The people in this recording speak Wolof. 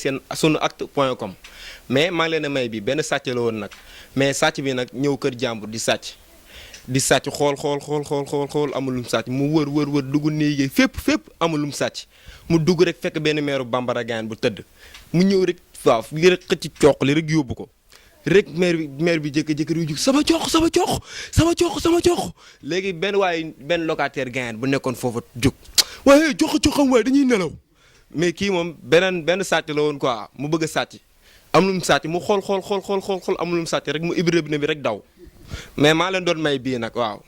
seen sunuactu.com mais maa ngi leen a may bi benn sàcc la woon nag mais sàcc bi nag ñëw kër jàmbur di sàcc xool amul lum sàcc mu wër dugg néegee fépp amul lum sàcc mu dugg rek fekk benn meeru bambara gaan bu tëdd mu ñëw rek waaw li rek xëcc cooq li rek yóbbu ko rek maire bi jékki-jékki yu jug sama cooq léegi benn locataire gaan bu nekkoon foofu jug waaye coxam waaye dañuy nelaw mais kii moom benn sàcc la woon quoi mu bëgg a sàcc am lu mu sàcc mu xool am lu mu sàcc rek mu ibbi robinet bi rek daw mais maa leen doon may bii nag waaw